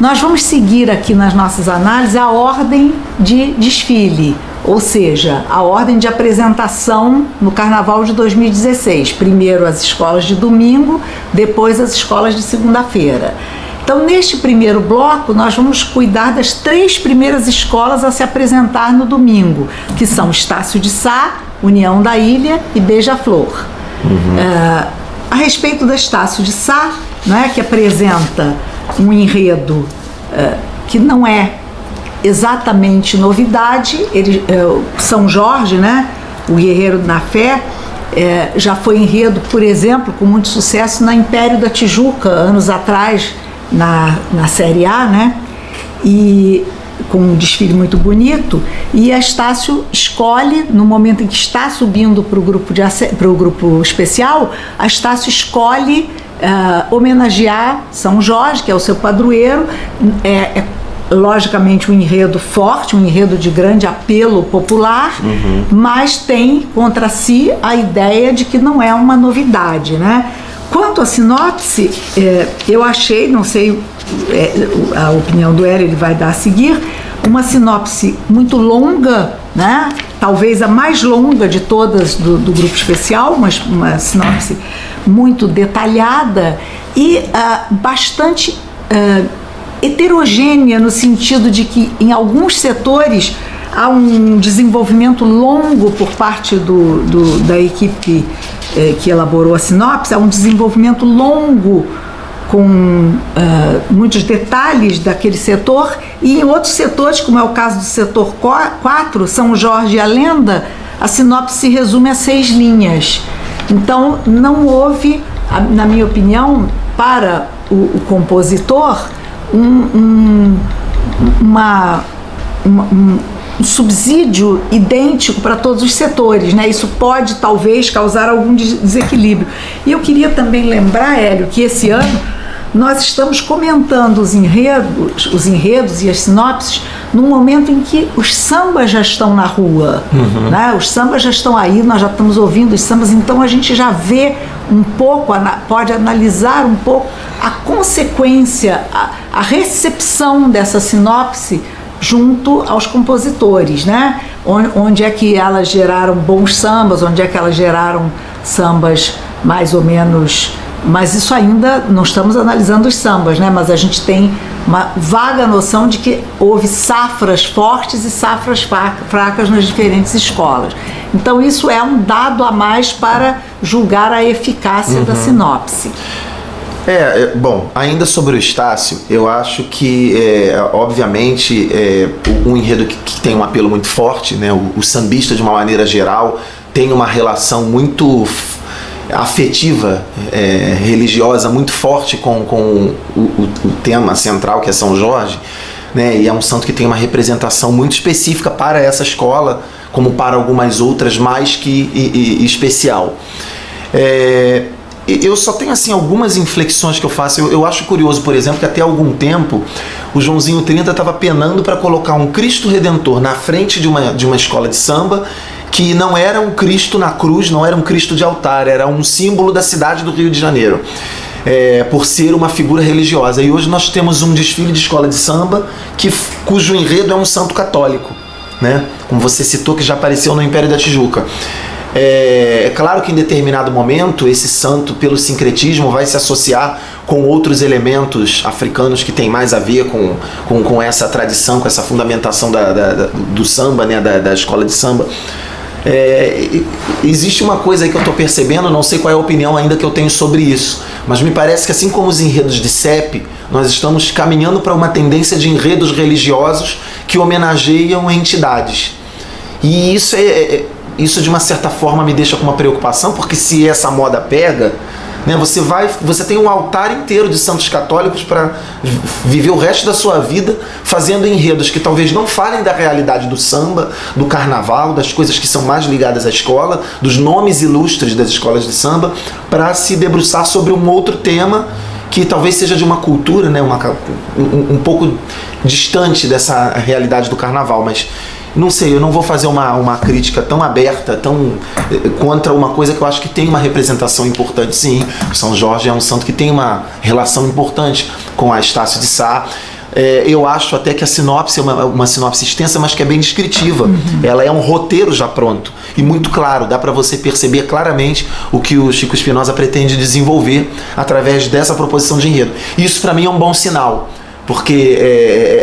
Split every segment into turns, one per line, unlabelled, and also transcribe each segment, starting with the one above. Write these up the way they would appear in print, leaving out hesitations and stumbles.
Nós vamos seguir aqui nas nossas análises a ordem de desfile, ou seja, a ordem de apresentação no Carnaval de 2016. Primeiro as escolas de domingo, depois as escolas de segunda-feira. Então, neste primeiro bloco, nós vamos cuidar das 3 primeiras escolas a se apresentar no domingo, que são Estácio de Sá, União da Ilha e Beija-Flor. A respeito da Estácio de Sá, né, que apresenta um enredo que não é exatamente novidade, São Jorge, né, o Guerreiro na Fé, já foi enredo, por exemplo, com muito sucesso na Império da Tijuca, anos atrás, na Série A, né? E com um desfile muito bonito, e a Estácio escolhe, no momento em que está subindo para o grupo especial, a Estácio escolhe homenagear São Jorge, que é o seu padroeiro. Logicamente um enredo forte, um enredo de grande apelo popular, mas tem contra si a ideia de que não é uma novidade, né? Quanto à sinopse, eu achei, não sei a opinião do Hélio, ele vai dar a seguir, uma sinopse muito longa, né? Talvez a mais longa de todas do grupo especial, mas uma sinopse muito detalhada e bastante heterogênea, no sentido de que em alguns setores há um desenvolvimento longo por parte da equipe que elaborou a sinopse, há um desenvolvimento longo com muitos detalhes daquele setor, e em outros setores, como é o caso do setor 4, São Jorge e a Lenda, a sinopse se resume a 6 linhas. Então não houve, na minha opinião, para o compositor um subsídio idêntico para todos os setores, né? Isso pode talvez causar algum desequilíbrio. E eu queria também lembrar, Hélio, que esse ano nós estamos comentando os enredos e as sinopses num momento em que os sambas já estão na rua, né? Os sambas já estão aí, nós já estamos ouvindo os sambas, então a gente já vê um pouco, pode analisar um pouco a consequência, a recepção dessa sinopse junto aos compositores, né? Onde é que elas geraram bons sambas, onde é que elas geraram sambas mais ou menos... Mas isso ainda, não estamos analisando os sambas, né? Mas a gente tem uma vaga noção de que houve safras fortes e safras fracas nas diferentes escolas. Então isso é um dado a mais para julgar a eficácia da sinopse.
Bom, ainda sobre o Estácio, eu acho que, obviamente, um enredo que tem um apelo muito forte, né? O sambista, de uma maneira geral, tem uma relação muito afetiva, religiosa, muito forte com o tema central, que é São Jorge, né? E é um santo que tem uma representação muito específica para essa escola, como para algumas outras, mais que especial. Eu só tenho assim algumas inflexões que eu faço. Eu acho curioso, por exemplo, que até algum tempo o Joãozinho 30 estava penando para colocar um Cristo Redentor na frente de uma escola de samba, que não era um Cristo na cruz, não era um Cristo de altar, era um símbolo da cidade do Rio de Janeiro, por ser uma figura religiosa. E hoje nós temos um desfile de escola de samba cujo enredo é um santo católico, né? Como você citou, que já apareceu no Império da Tijuca. É claro que em determinado momento esse santo, pelo sincretismo, vai se associar com outros elementos africanos que tem mais a ver com essa tradição, com essa fundamentação do samba, né? da escola de samba. Existe uma coisa aí que eu estou percebendo, não sei qual é a opinião ainda que eu tenho sobre isso, mas me parece que, assim como os enredos de CEP, nós estamos caminhando para uma tendência de enredos religiosos que homenageiam entidades. E isso de uma certa forma me deixa com uma preocupação, porque se essa moda pega, né, você tem um altar inteiro de santos católicos para viver o resto da sua vida fazendo enredos que talvez não falem da realidade do samba, do carnaval, das coisas que são mais ligadas à escola, dos nomes ilustres das escolas de samba, para se debruçar sobre um outro tema que talvez seja de uma cultura, né, um pouco distante dessa realidade do carnaval. Mas não sei, eu não vou fazer uma crítica tão aberta, tão contra uma coisa que eu acho que tem uma representação importante, sim. O São Jorge é um santo que tem uma relação importante com a Estácio de Sá. eu acho até que a sinopse é uma sinopse extensa, mas que é bem descritiva. Ela é um roteiro já pronto e muito claro, dá para você perceber claramente o que o Chico Espinosa pretende desenvolver através dessa proposição de enredo. Isso para mim é um bom sinal, porque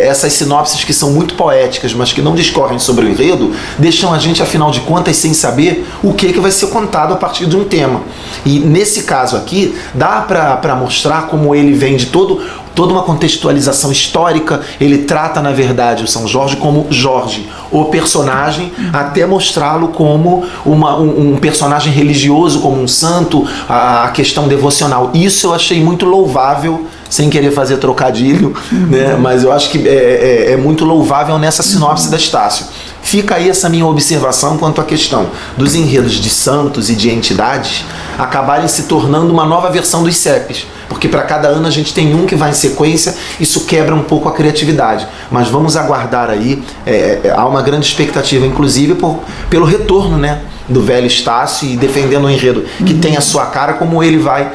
essas sinopses que são muito poéticas, mas que não discorrem sobre o enredo, deixam a gente, afinal de contas, sem saber o que vai ser contado a partir de um tema. E nesse caso aqui, dá para mostrar como ele vem de toda uma contextualização histórica. Ele trata, na verdade, o São Jorge como Jorge, o personagem, até mostrá-lo como um personagem religioso, como um santo, a questão devocional. Isso eu achei muito louvável, sem querer fazer trocadilho, né? Mas eu acho que é muito louvável nessa sinopse da Estácio. Fica aí essa minha observação quanto à questão dos enredos de santos e de entidades acabarem se tornando uma nova versão dos CEPs, porque para cada ano a gente tem um que vai em sequência, isso quebra um pouco a criatividade. Mas vamos aguardar aí, há uma grande expectativa, inclusive pelo retorno, né, do velho Estácio, e defendendo um enredo que tem a sua cara, como ele vai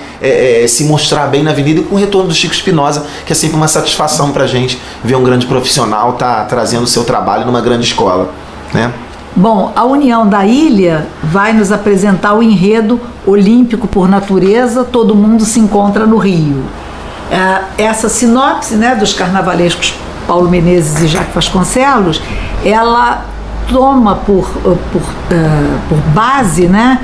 se mostrar bem na avenida, e com o retorno do Chico Espinosa, que é sempre uma satisfação pra gente ver um grande profissional tá trazendo o seu trabalho numa grande escola, né?
Bom, a União da Ilha vai nos apresentar o enredo Olímpico por Natureza, Todo Mundo se Encontra no Rio. Essa sinopse, né, dos carnavalescos Paulo Menezes e Jacques Vasconcelos, ela toma por base, né,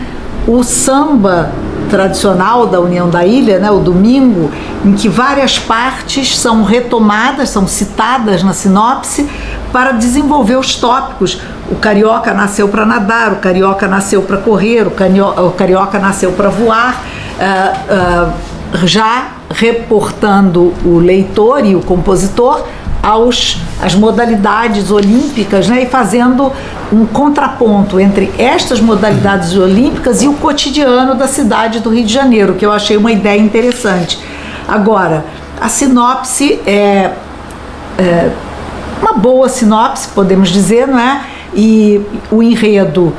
o samba tradicional da União da Ilha, né, o domingo, em que várias partes são retomadas, são citadas na sinopse para desenvolver os tópicos. O carioca nasceu para nadar, o carioca nasceu para correr, o carioca nasceu para voar, já reportando o leitor e o compositor às modalidades olímpicas, né, e fazendo um contraponto entre estas modalidades olímpicas e o cotidiano da cidade do Rio de Janeiro, que eu achei uma ideia interessante. Agora, a sinopse é uma boa sinopse, podemos dizer, não é? E o enredo,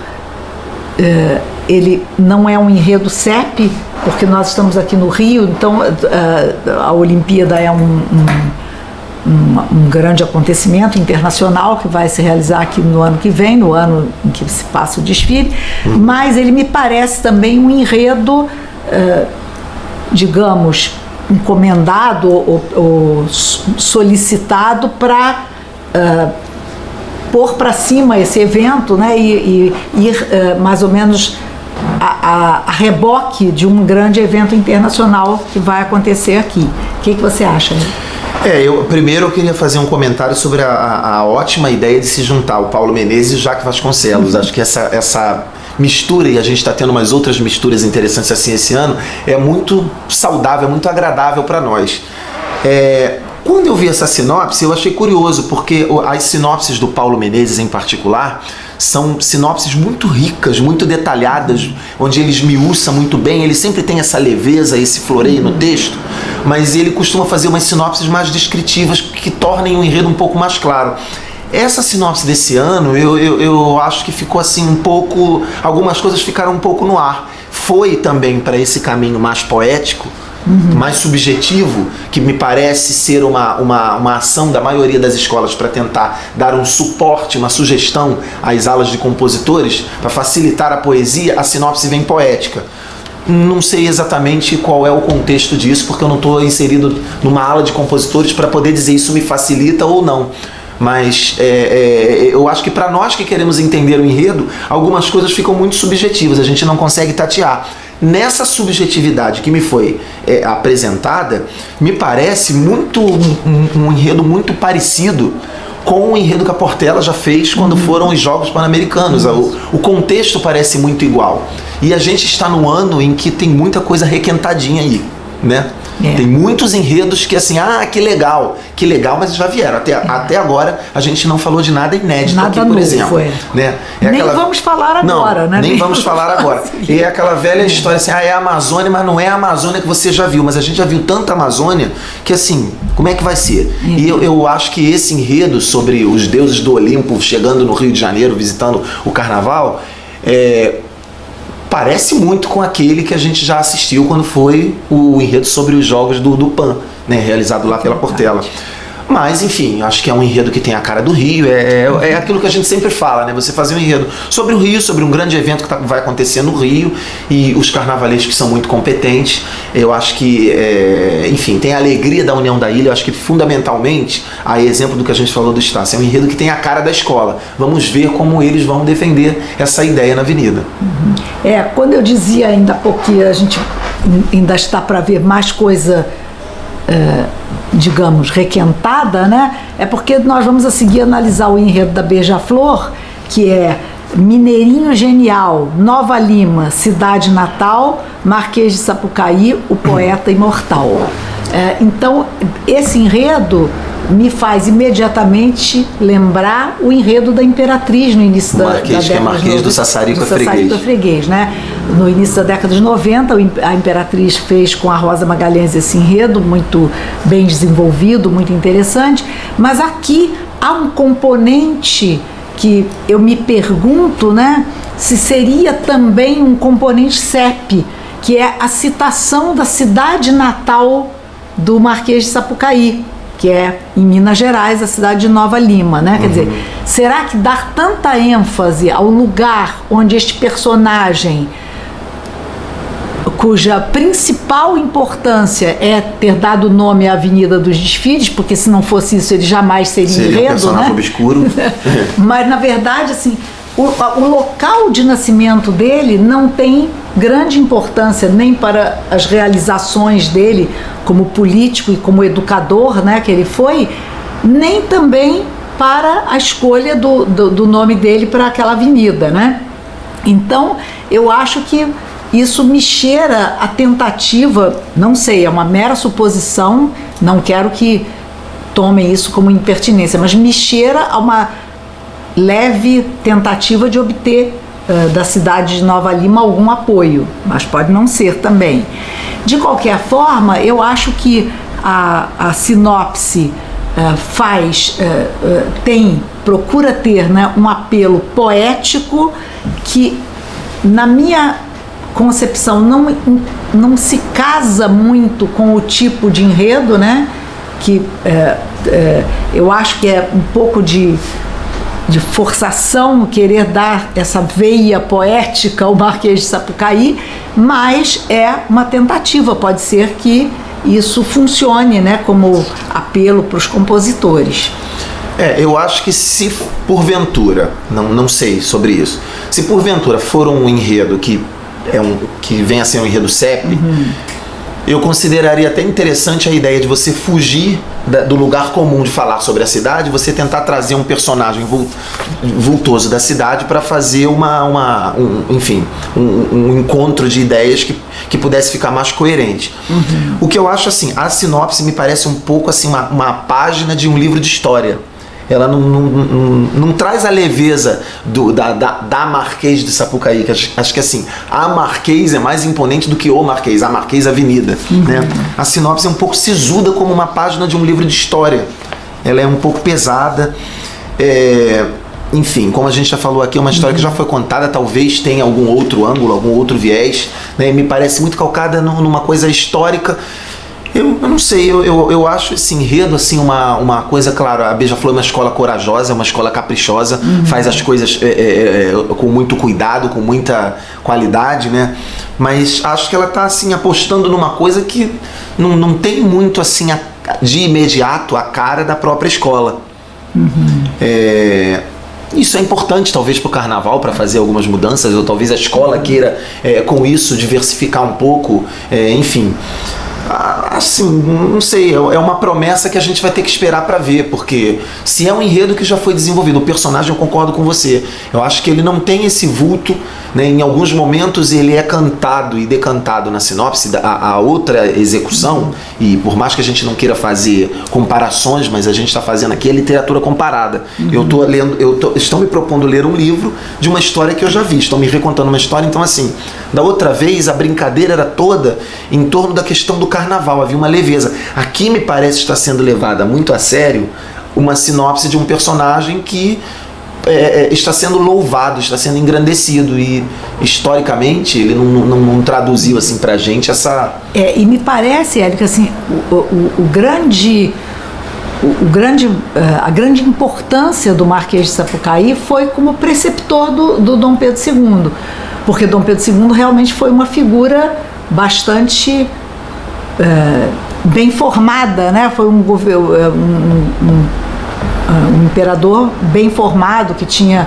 ele não é um enredo CEP, porque nós estamos aqui no Rio, então a Olimpíada é um grande acontecimento internacional que vai se realizar aqui no ano que vem, no ano em que se passa o desfile, mas ele me parece também um enredo, digamos, encomendado ou solicitado para pôr para cima esse evento, né, e ir mais ou menos a reboque de um grande evento internacional que vai acontecer aqui. O que você acha, né?
Primeiro eu queria fazer um comentário sobre a ótima ideia de se juntar o Paulo Menezes e o Jacques Vasconcelos. Acho que essa mistura, e a gente está tendo umas outras misturas interessantes assim esse ano, é muito saudável, muito agradável para nós. Quando eu vi essa sinopse, eu achei curioso, porque as sinopses do Paulo Menezes em particular são sinopses muito ricas, muito detalhadas, onde ele esmiuça muito bem, ele sempre tem essa leveza, esse floreio no texto, mas ele costuma fazer umas sinopses mais descritivas que tornem o enredo um pouco mais claro. Essa sinopse desse ano, eu acho que ficou assim um pouco, algumas coisas ficaram um pouco no ar. Foi também para esse caminho mais poético, mais subjetivo, que me parece ser uma ação da maioria das escolas para tentar dar um suporte, uma sugestão às alas de compositores, para facilitar a poesia. A sinopse vem poética. Não sei exatamente qual é o contexto disso, porque eu não estou inserido numa ala de compositores para poder dizer isso me facilita ou não. Mas eu acho que para nós que queremos entender o enredo, algumas coisas ficam muito subjetivas, a gente não consegue tatear. Nessa subjetividade que me foi apresentada, me parece muito um enredo muito parecido com o enredo que a Portela já fez quando foram os Jogos Pan-Americanos. O contexto parece muito igual. E a gente está num ano em que tem muita coisa requentadinha aí, né? Tem muitos enredos que assim, que legal, mas já vieram. Até agora a gente não falou de nada inédito nada aqui, por novo, exemplo. Né?
Nem vamos falar agora, né?
Nem vamos falar agora. E é aquela velha história assim, é a Amazônia, mas não é a Amazônia que você já viu. Mas a gente já viu tanta Amazônia que assim, como é que vai ser? E eu acho que esse enredo sobre os deuses do Olimpo chegando no Rio de Janeiro, visitando o Carnaval, parece muito com aquele que a gente já assistiu quando foi o enredo sobre os Jogos do Pan, né, realizado lá pela Portela. Mas, enfim, acho que é um enredo que tem a cara do Rio, é aquilo que a gente sempre fala, né? Você fazer um enredo sobre o Rio, sobre um grande evento que vai acontecer no Rio, e os carnavalescos que são muito competentes. Eu acho que, enfim, tem a alegria da união da ilha. Eu acho que, fundamentalmente, a exemplo do que a gente falou do Estácio, é um enredo que tem a cara da escola. Vamos ver como eles vão defender essa ideia na avenida.
Quando eu dizia ainda há pouco que a gente ainda está para ver mais coisa, digamos, requentada, né? É porque nós vamos a seguir analisar o enredo da Beija-Flor, que é Mineirinho Genial, Nova Lima, Cidade Natal, Marquês de Sapucaí, o Poeta Imortal. Então, esse enredo me faz imediatamente lembrar o enredo da Imperatriz no início da década de 90.
Que é Marquês do Sassarico
Freguês, né? No início da década de 90, a Imperatriz fez com a Rosa Magalhães esse enredo muito bem desenvolvido, muito interessante, mas aqui há um componente que eu me pergunto, né, se seria também um componente CEP, que é a citação da cidade natal do Marquês de Sapucaí, que é em Minas Gerais, a cidade de Nova Lima, né? Quer dizer, será que dar tanta ênfase ao lugar onde este personagem, cuja principal importância é ter dado nome à Avenida dos Desfiles, porque se não fosse isso ele jamais seria enredo,
um personagem, né? Obscuro.
Mas na verdade, assim, o local de nascimento dele não tem grande importância nem para as realizações dele como político e como educador, né, que ele foi, nem também para a escolha do nome dele para aquela avenida, né? Então, eu acho que isso me cheira a tentativa, não sei, é uma mera suposição, não quero que tomem isso como impertinência, mas me cheira a uma leve tentativa de obter da cidade de Nova Lima algum apoio, mas pode não ser também. De qualquer forma, eu acho que a sinopse procura ter, né, um apelo poético que, na minha concepção, não se casa muito com o tipo de enredo, né, que eu acho que é um pouco de forçação querer dar essa veia poética ao Marquês de Sapucaí, mas é uma tentativa, pode ser que isso funcione, né, como apelo para os compositores.
Eu acho que se porventura, não sei sobre isso, se porventura for um enredo que vem a ser um enredo CEP, eu consideraria até interessante a ideia de você fugir do lugar comum de falar sobre a cidade, você tentar trazer um personagem vultoso da cidade para fazer um encontro de ideias que pudesse ficar mais coerente. O que eu acho, assim, a sinopse me parece um pouco assim uma página de um livro de história. Ela não traz a leveza da Marquês de Sapucaí, que acho que, assim, a Marquês é mais imponente do que o Marquês, a Marquês Avenida, né? A sinopse é um pouco sisuda como uma página de um livro de história. Ela é um pouco pesada. Enfim, como a gente já falou aqui, é uma história que já foi contada, talvez tenha algum outro ângulo, algum outro viés, né? Me parece muito calcada numa coisa histórica. Eu não sei, eu acho esse enredo assim uma coisa, claro, a Beija-Flor é uma escola corajosa, é uma escola caprichosa, faz as coisas com muito cuidado, com muita qualidade, né? Mas acho que ela está assim, apostando numa coisa que não tem muito assim, de imediato, a cara da própria escola. Isso é importante talvez para o carnaval, para fazer algumas mudanças, ou talvez a escola queira com isso diversificar um pouco, enfim. Assim, não sei, é uma promessa que a gente vai ter que esperar para ver, porque se é um enredo que já foi desenvolvido, o personagem, eu concordo com você, eu acho que ele não tem esse vulto, né? Em alguns momentos ele é cantado e decantado na sinopse, a outra execução, e por mais que a gente não queira fazer comparações, mas a gente está fazendo aqui a literatura comparada. Estão me propondo ler um livro de uma história que eu já vi, estão me recontando uma história, então assim, da outra vez a brincadeira era toda em torno da questão do carnaval, havia uma leveza. Aqui me parece estar sendo levada muito a sério uma sinopse de um personagem que está sendo louvado, está sendo engrandecido, e historicamente ele não traduziu assim pra gente essa...
E me parece, Érica, assim, o grande a grande importância do Marquês de Sapucaí foi como preceptor do Dom Pedro II, porque Dom Pedro II realmente foi uma figura bastante bem formada, né? Foi um imperador bem formado, que tinha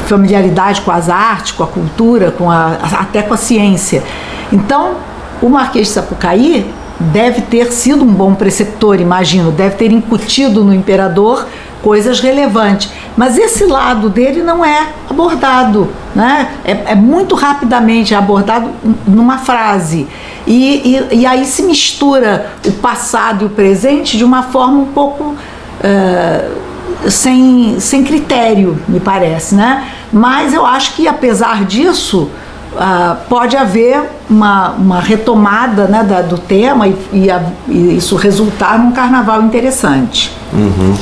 familiaridade com as artes, com a cultura, até com a ciência. Então, o Marquês de Sapucaí deve ter sido um bom preceptor, imagino, deve ter incutido no imperador coisas relevantes. Mas esse lado dele não é abordado, né? É muito rapidamente abordado numa frase. E aí se mistura o passado e o presente de uma forma um pouco sem critério, me parece, né? Mas eu acho que, apesar disso, pode haver uma retomada, né, do tema e isso resultar num carnaval interessante.
Uhum.